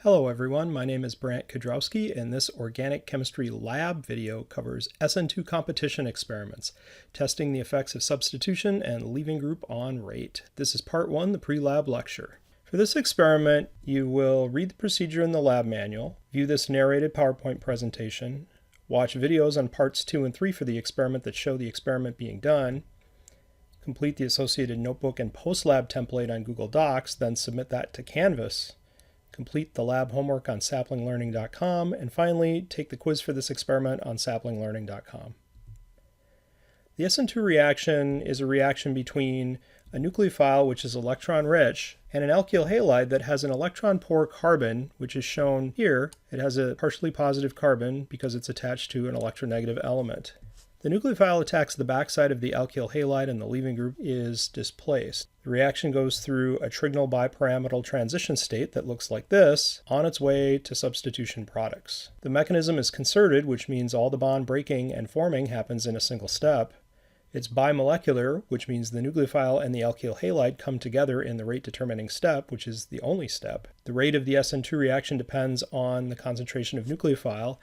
Hello everyone, my name is Brant Kudrowski, and this organic chemistry lab video covers SN2 competition experiments, testing the effects of substitution and leaving group on rate. This is part 1, the pre-lab lecture. For this experiment, you will read the procedure in the lab manual, view this narrated PowerPoint presentation, watch videos on parts 2 and 3 for the experiment that show the experiment being done, complete the associated notebook and post-lab template on Google Docs, then submit that to Canvas, complete the lab homework on saplinglearning.com, and finally take the quiz for this experiment on saplinglearning.com. The SN2 reaction is a reaction between a nucleophile, which is electron-rich, and an alkyl halide that has an electron-poor carbon, which is shown here. It has a partially positive carbon because it's attached to an electronegative element. The nucleophile attacks the backside of the alkyl halide and the leaving group is displaced. The reaction goes through a trigonal bipyramidal transition state that looks like this on its way to substitution products. The mechanism is concerted, which means all the bond breaking and forming happens in a single step. It's bimolecular, which means the nucleophile and the alkyl halide come together in the rate determining step, which is the only step. The rate of the SN2 reaction depends on the concentration of nucleophile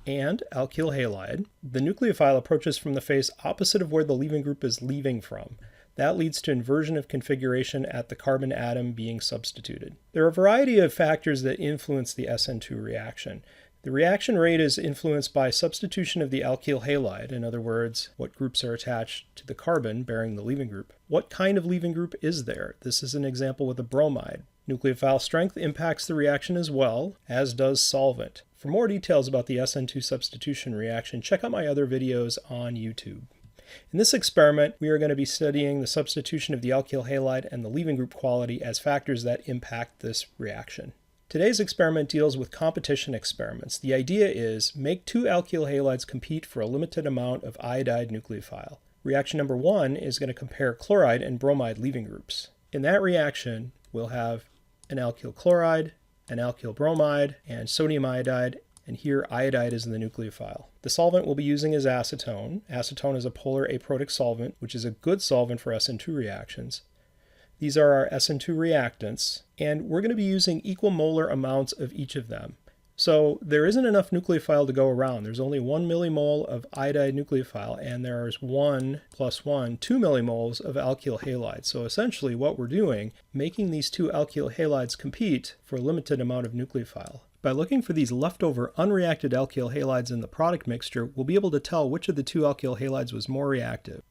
and alkyl halide. The nucleophile approaches from the face opposite of where the leaving group is leaving from. That leads to inversion of configuration at the carbon atom being substituted. There are a variety of factors that influence the SN2 reaction. The reaction rate is influenced by substitution of the alkyl halide, in other words, what groups are attached to the carbon bearing the leaving group. What kind of leaving group is there? This is an example with a bromide. Nucleophile strength impacts the reaction as well, as does solvent. For more details about the SN2 substitution reaction, check out my other videos on YouTube. In this experiment, we are going to be studying the substitution of the alkyl halide and the leaving group quality as factors that impact this reaction. Today's experiment deals with competition experiments. The idea is make two alkyl halides compete for a limited amount of iodide nucleophile. Reaction number 1 is going to compare chloride and bromide leaving groups. In that reaction, we'll have an alkyl chloride, an alkyl bromide, and sodium iodide, and here iodide is in the nucleophile. The solvent we'll be using is acetone. Acetone is a polar aprotic solvent, which is a good solvent for SN2 reactions. These are our SN2 reactants, and we're going to be using equal molar amounts of each of them. So there isn't enough nucleophile to go around. There's only 1 millimole of iodide nucleophile, and there's 1 plus 1, 2 millimoles of alkyl halide. So essentially what we're doing, making these two alkyl halides compete for a limited amount of nucleophile. By looking for these leftover unreacted alkyl halides in the product mixture, we'll be able to tell which of the two alkyl halides was more reactive.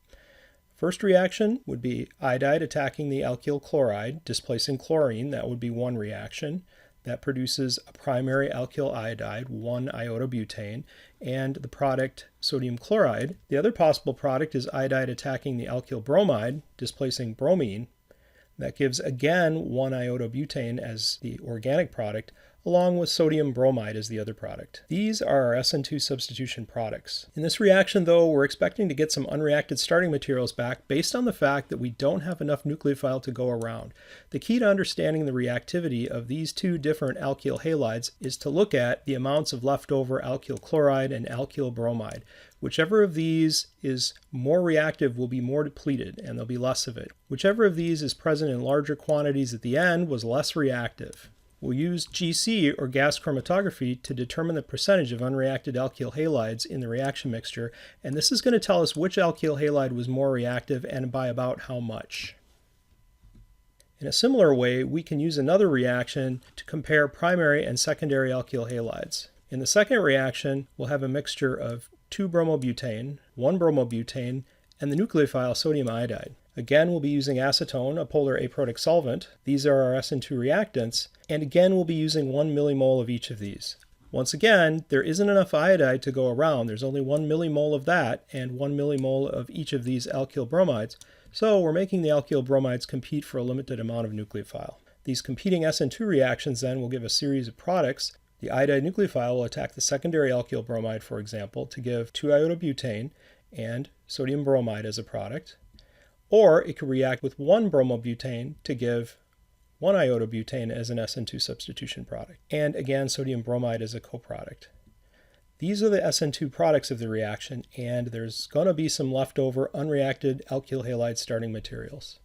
First reaction would be iodide attacking the alkyl chloride, displacing chlorine. That would be one reaction. That produces a primary alkyl iodide, 1-iodobutane, and the product sodium chloride. The other possible product is iodide attacking the alkyl bromide, displacing bromine. That gives again 1-iodobutane as the organic product, along with sodium bromide as the other product. These are our SN2 substitution products. In this reaction, though, we're expecting to get some unreacted starting materials back based on the fact that we don't have enough nucleophile to go around. The key to understanding the reactivity of these two different alkyl halides is to look at the amounts of leftover alkyl chloride and alkyl bromide. Whichever of these is more reactive will be more depleted, and there'll be less of it. Whichever of these is present in larger quantities at the end was less reactive. We'll use GC, or gas chromatography, to determine the percentage of unreacted alkyl halides in the reaction mixture, and this is going to tell us which alkyl halide was more reactive and by about how much. In a similar way, we can use another reaction to compare primary and secondary alkyl halides. In the second reaction, we'll have a mixture of 2-bromobutane, 1-bromobutane, and the nucleophile sodium iodide. Again, we'll be using acetone, a polar aprotic solvent. These are our SN2 reactants, and again, we'll be using 1 millimole of each of these. Once again, there isn't enough iodide to go around. There's only 1 millimole of that and 1 millimole of each of these alkyl bromides, so we're making the alkyl bromides compete for a limited amount of nucleophile. These competing SN2 reactions then will give a series of products. The iodide nucleophile will attack the secondary alkyl bromide, for example, to give 2-iodobutane and sodium bromide as a product. Or it could react with 1-bromobutane to give 1-iodobutane as an SN2 substitution product. And again, sodium bromide as a coproduct. These are the SN2 products of the reaction, and there's going to be some leftover unreacted alkyl halide starting materials.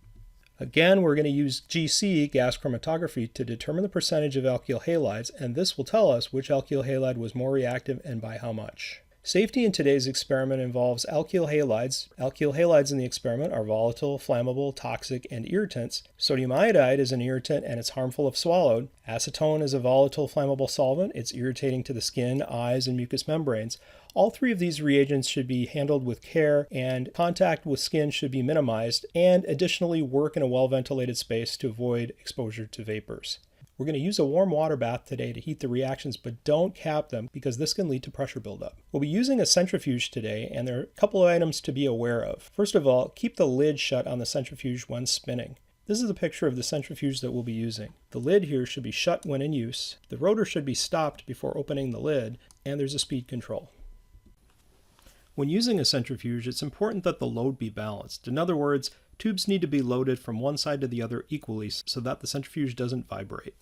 Again, we're going to use GC, gas chromatography, to determine the percentage of alkyl halides, and this will tell us which alkyl halide was more reactive and by how much. Safety in today's experiment involves alkyl halides. Alkyl halides in the experiment are volatile, flammable, toxic, and irritants. Sodium iodide is an irritant and it's harmful if swallowed. Acetone is a volatile, flammable solvent. It's irritating to the skin, eyes, and mucous membranes. All three of these reagents should be handled with care, and contact with skin should be minimized, and additionally work in a well-ventilated space to avoid exposure to vapors. We're going to use a warm water bath today to heat the reactions, but don't cap them because this can lead to pressure buildup. We'll be using a centrifuge today, and there are a couple of items to be aware of. First of all, keep the lid shut on the centrifuge when spinning. This is a picture of the centrifuge that we'll be using. The lid here should be shut when in use, the rotor should be stopped before opening the lid, and there's a speed control. When using a centrifuge, it's important that the load be balanced. In other words, tubes need to be loaded from one side to the other equally so that the centrifuge doesn't vibrate.